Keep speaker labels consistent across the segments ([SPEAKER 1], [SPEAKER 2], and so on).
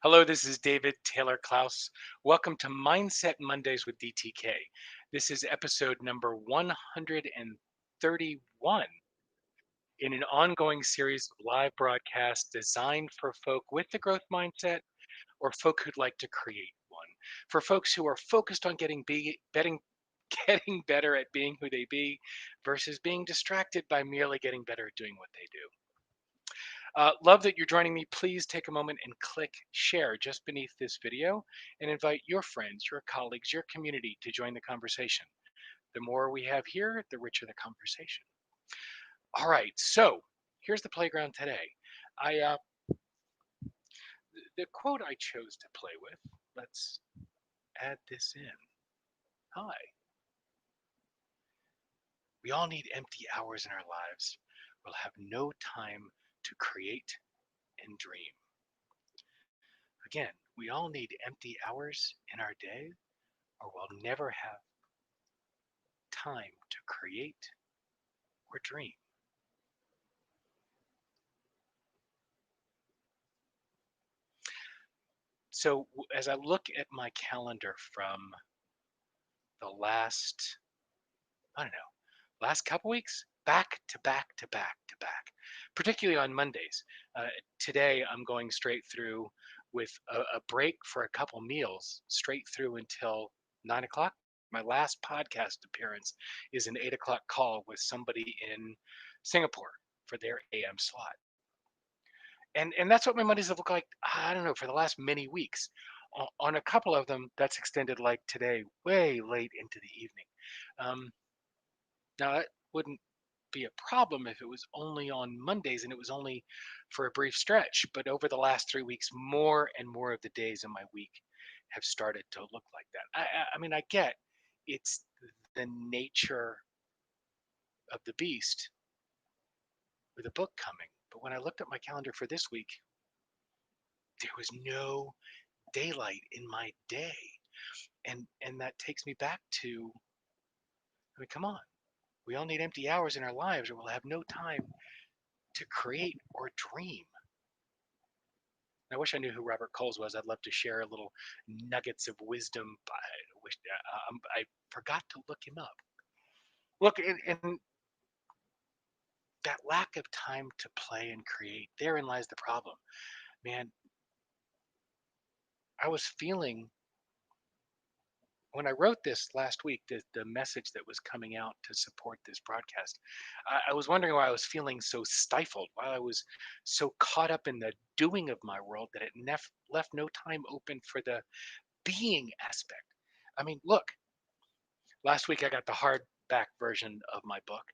[SPEAKER 1] Hello, this is David Taylor-Klaus. Welcome to Mindset Mondays with DTK. This is episode number 131 in an ongoing series of live broadcasts designed for folk with the growth mindset or folk who'd like to create one. For folks who are focused on getting better at being who they be versus being distracted by merely getting better at doing what they do. Love that you're joining me. Please take a moment and click share just beneath this video and invite your friends, your colleagues, your community to join the conversation. The more we have here, the richer the conversation. All right, so here's the playground today. I the quote I chose to play with. Let's add this in. Hi. We all need empty hours in our lives. We'll have no time to create and dream. Again, we all need empty hours in our day or we'll never have time to create or dream. So as I look at my calendar from the I don't know, last couple weeks, back to back to back to back, particularly on Mondays. Today, I'm going straight through with a break for a couple meals, straight through until 9 o'clock. My last podcast appearance is an 8 o'clock call with somebody in Singapore for their AM slot. And that's what my Mondays have looked like. I don't know, for the last many weeks. On a couple of them, that's extended like today, way late into the evening. Um, Now that wouldn't be a problem if it was only on Mondays and it was only for a brief stretch. But over the last 3 weeks, more and more of the days in my week have started to look like that. I mean, I get it's the nature of the beast with a book coming. But when I looked at my calendar for this week, there was no daylight in my day. And that takes me back to, I mean, come on. We all need empty hours in our lives or we'll have no time to create or dream. I wish I knew who Robert Coles was. I'd love to share a little nuggets of wisdom. I forgot to look him up. Look, and that lack of time to play and create, therein lies the problem. Man, I was feeling when I wrote this last week, the message that was coming out to support this broadcast, I was wondering why I was feeling so stifled, why I was so caught up in the doing of my world that it left no time open for the being aspect. I mean, look, last week I got the hardback version of my book,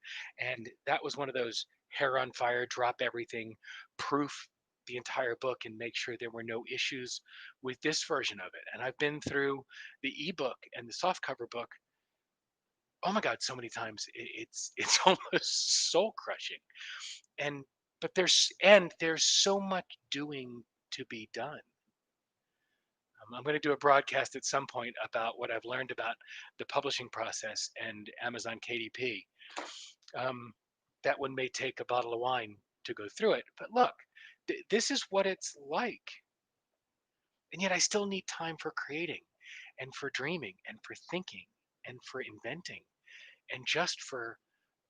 [SPEAKER 1] and that was one of those hair on fire, drop everything, proof the entire book and make sure there were no issues with this version of it. And I've been through the ebook and the softcover book. Oh my God, so many times it's almost soul crushing. And there's so much doing to be done. I'm going to do a broadcast at some point about what I've learned about the publishing process and Amazon KDP. Um, that one may take a bottle of wine to go through it. But look, this is what it's like. And yet I still need time for creating and for dreaming and for thinking and for inventing and just for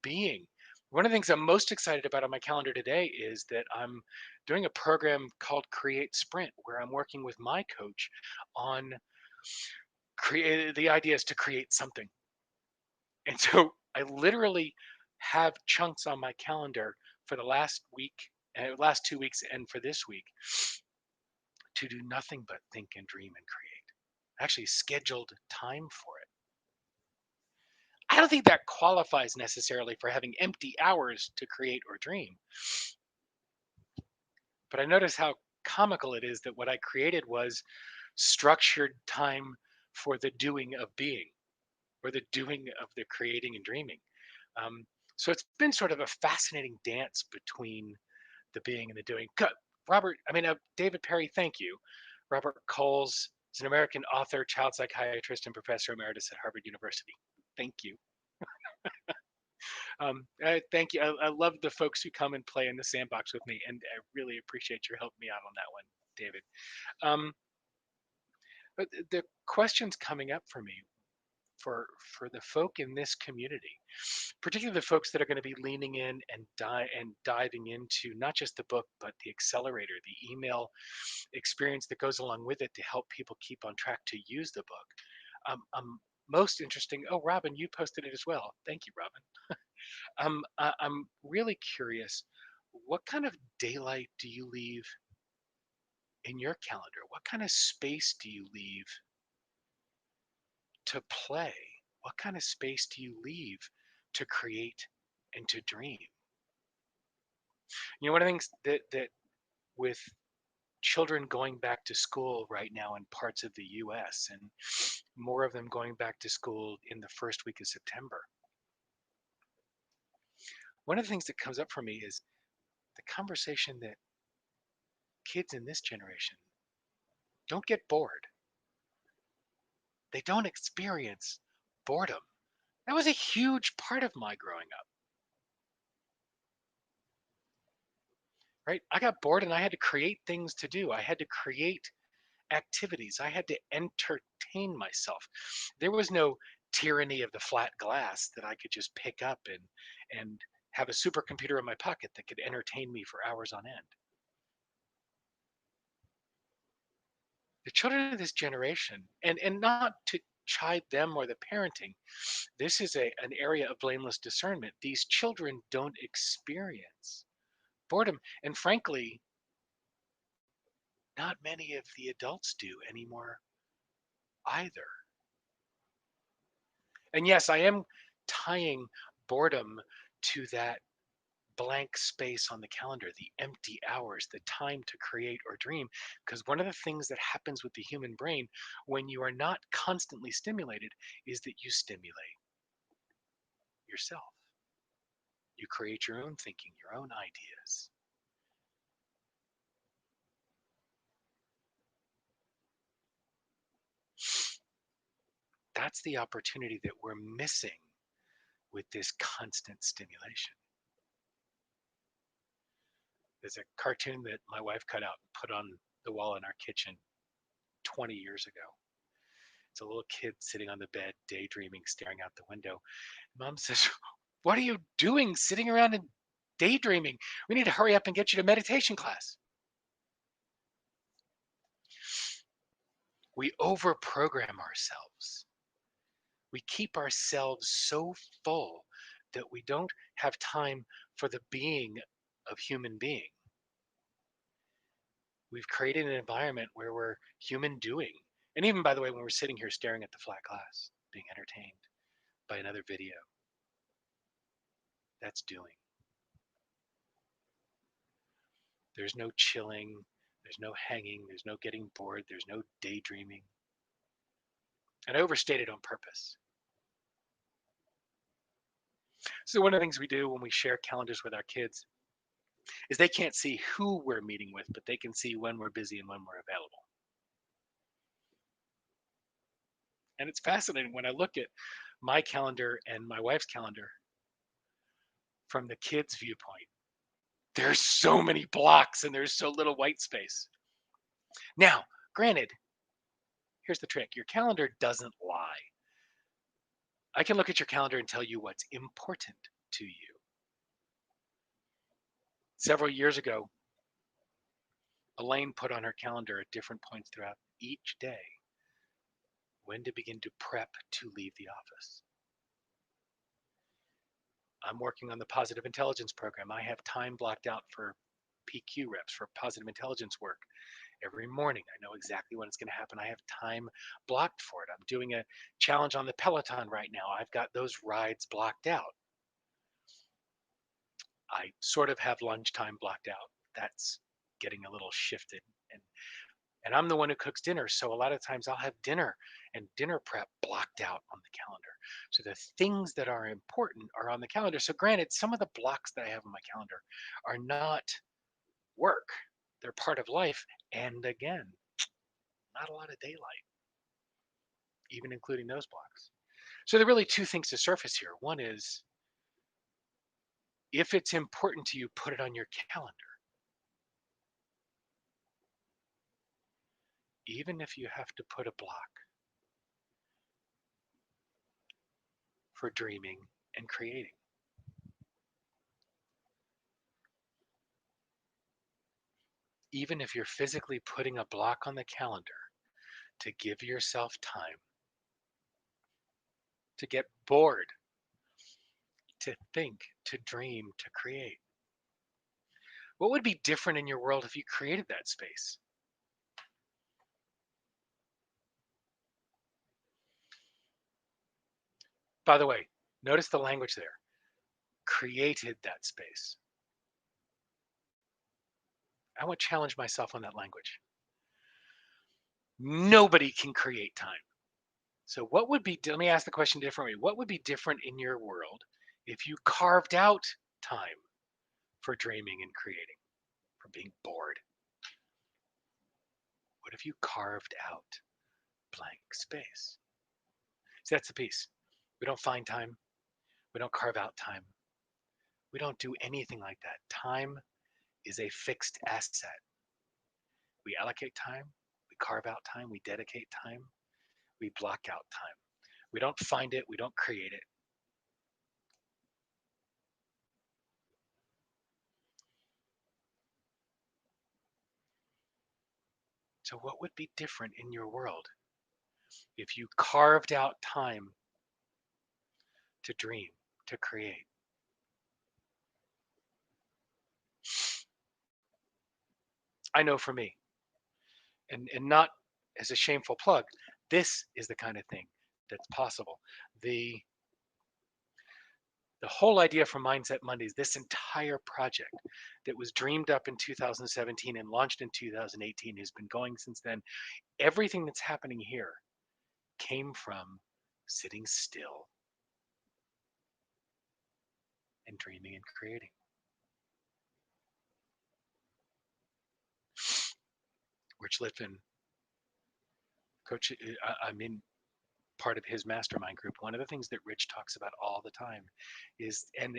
[SPEAKER 1] being. One of the things I'm most excited about on my calendar today is that I'm doing a program called Create Sprint, where I'm working with my coach on create the idea is to create something. And so I literally have chunks on my calendar for the last week, last 2 weeks, and for this week to do nothing but think and dream and create. Actually, scheduled time for it. I don't think that qualifies necessarily for having empty hours to create or dream. But I notice how comical it is that what I created was structured time for the doing of being or the doing of the creating and dreaming. Um, so it's been sort of a fascinating dance between the being and the doing. David Perry, thank you. Robert Coles is an American author, child psychiatrist, and professor emeritus at Harvard University. Thank you. Thank you. I love the folks who come and play in the sandbox with me, and I really appreciate your helping me out on that one. David. Um, but the questions coming up for me for the folk in this community, particularly the folks that are going to be leaning in and diving into not just the book but the accelerator, the email experience that goes along with it to help people keep on track to use the book. Most interesting. Oh, Robin, you posted it as well. Thank you, Robin. I'm really curious. What kind of daylight do you leave in your calendar? What kind of space do you leave to play? What kind of space do you leave to create and to dream? You know, one of the things that with children going back to school right now in parts of the US and more of them going back to school in the first week of September, one of the things that comes up for me is the conversation that kids in this generation don't get bored. They don't experience boredom. That was a huge part of my growing up, right? I got bored and I had to create things to do. I had to create activities. I had to entertain myself. There was no tyranny of the flat glass that I could just pick up and have a supercomputer in my pocket that could entertain me for hours on end. The children of this generation, and not to chide them or the parenting, this is an area of blameless discernment. These children don't experience boredom. And frankly, not many of the adults do anymore either. And yes, I am tying boredom to that blank space on the calendar, the empty hours, the time to create or dream. Because one of the things that happens with the human brain when you are not constantly stimulated is that you stimulate yourself. You create your own thinking, your own ideas. That's the opportunity that we're missing with this constant stimulation. There's a cartoon that my wife cut out and put on the wall in our kitchen 20 years ago. It's a little kid sitting on the bed, daydreaming, staring out the window. Mom says, "What are you doing sitting around and daydreaming? We need to hurry up and get you to meditation class." We overprogram ourselves. We keep ourselves so full that we don't have time for the being of human being. We've created an environment where we're human doing. And even, by the way, when we're sitting here staring at the flat glass, being entertained by another video, that's doing. There's no chilling, there's no hanging, there's no getting bored, there's no daydreaming. And I overstated on purpose. So one of the things we do when we share calendars with our kids is they can't see who we're meeting with, but they can see when we're busy and when we're available. And it's fascinating when I look at my calendar and my wife's calendar from the kids' viewpoint. There's so many blocks and there's so little white space. Now, granted, here's the trick. Your calendar doesn't lie. I can look at your calendar and tell you what's important to you. Several years ago, Elaine put on her calendar at different points throughout each day when to begin to prep to leave the office. I'm working on the positive intelligence program. I have time blocked out for PQ reps, for positive intelligence work every morning. I know exactly when it's going to happen. I have time blocked for it. I'm doing a challenge on the Peloton right now. I've got those rides blocked out. I sort of have lunchtime blocked out. That's getting a little shifted. And I'm the one who cooks dinner. So a lot of times I'll have dinner and dinner prep blocked out on the calendar. So the things that are important are on the calendar. So granted, some of the blocks that I have on my calendar are not work. They're part of life. And again, not a lot of daylight, even including those blocks. So there are really two things to surface here. One is if it's important to you, put it on your calendar. even if you have to put a block for dreaming and creating. Even if you're physically putting a block on the calendar to give yourself time to get bored, to think, to dream, to create. What would be different in your world if you created that space? By the way, notice the language there. Created that space. I want to challenge myself on that language. Nobody can create time. So what would be, let me ask the question differently. What would be different in your world if you carved out time for dreaming and creating, for being bored? What if you carved out blank space? So that's the piece. We don't find time. We don't carve out time. We don't do anything like that. Time is a fixed asset. We allocate time, we carve out time, we dedicate time, we block out time. We don't find it, we don't create it. So, what would be different in your world if you carved out time to dream, to create? I know for me, and not as a shameful plug, this is the kind of thing that's possible. The the whole idea for Mindset Mondays, this entire project that was dreamed up in 2017 and launched in 2018, has been going since then. Everything that's happening here came from sitting still and dreaming and creating. Rich Litvin, coach, I mean, part of his mastermind group, one of the things that Rich talks about all the time is, and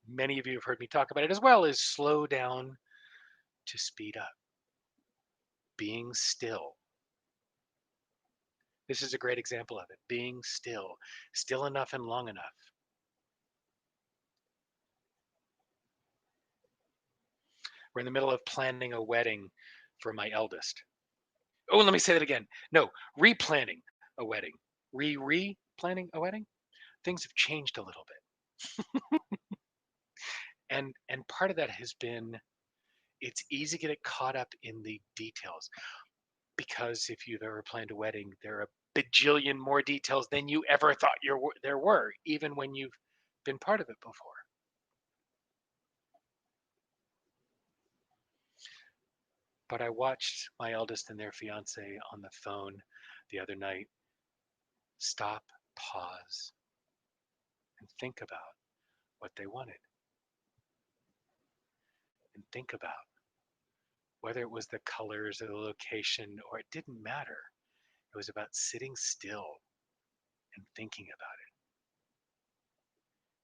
[SPEAKER 1] many of you have heard me talk about it as well, is slow down to speed up, being still. This is a great example of it, being still, still enough and long enough. We're in the middle of planning a wedding for my eldest. Oh, let me say that again. No, replanning a wedding. Re-planning a wedding. Things have changed a little bit. And part of that has been, it's easy to get caught up in the details, because if you've ever planned a wedding, there are a bajillion more details than you ever thought there were, even when you've been part of it before. But I watched my eldest and their fiance on the phone the other night stop, pause, and think about what they wanted, and think about whether it was the colors or the location, or it didn't matter. It was about sitting still and thinking about it.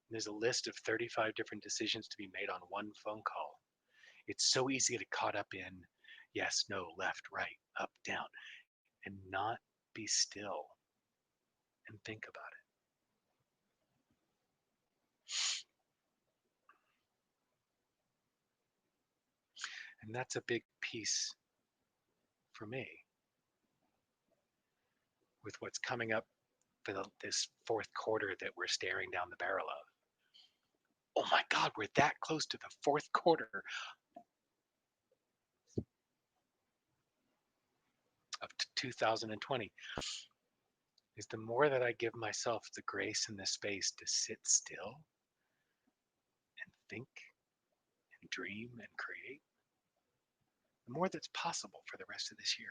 [SPEAKER 1] And there's a list of 35 different decisions to be made on one phone call. It's so easy to get caught up in yes, no, left, right, up, down, and not be still and think about it. And that's a big piece for me with what's coming up for this fourth quarter that we're staring down the barrel of. Oh my God, we're that close to the fourth quarter of 2020. Is the more that I give myself the grace and the space to sit still and think and dream and create, the more that's possible for the rest of this year.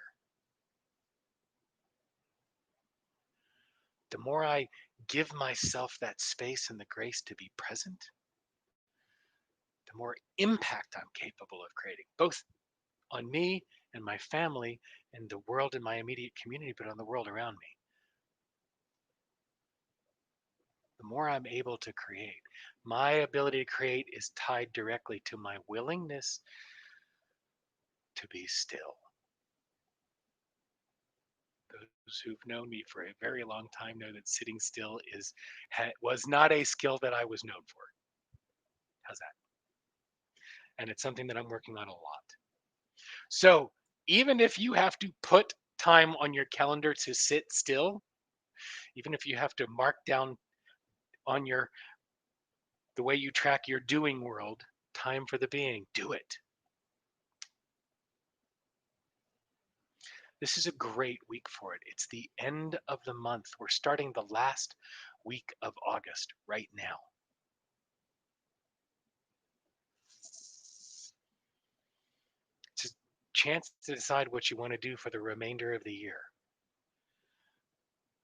[SPEAKER 1] The more I give myself that space and the grace to be present, the more impact I'm capable of creating, both on me and my family and the world in my immediate community, but on the world around me. The more I'm able to create. My ability to create is tied directly to my willingness to be still. Those who've known me for a very long time know that sitting still was not a skill that I was known for. How's that? And it's something that I'm working on a lot. So even if you have to put time on your calendar to sit still, even if you have to mark down on your the way you track your doing world, time for the being, do it. This is a great week for it. It's the end of the month. We're starting the last week of August right now. It's a chance to decide what you want to do for the remainder of the year.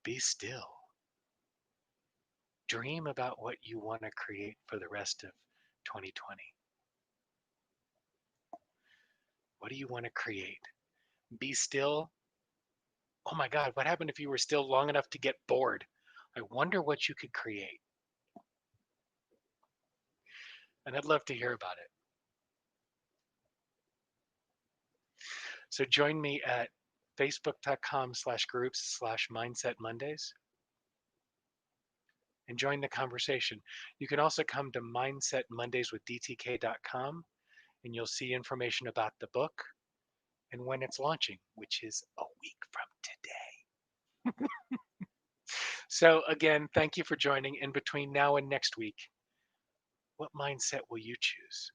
[SPEAKER 1] Be still. Dream about what you want to create for the rest of 2020. What do you want to create? Be still. Oh my God, what happened if you were still long enough to get bored? I wonder what you could create. And I'd love to hear about it. So join me at facebook.com/groups/mindset Mondays and join the conversation. You can also come to Mindset Mondays with DTK.com and you'll see information about the book and when it's launching, which is a week from today. So again, thank you for joining. In between now and next week, what mindset will you choose?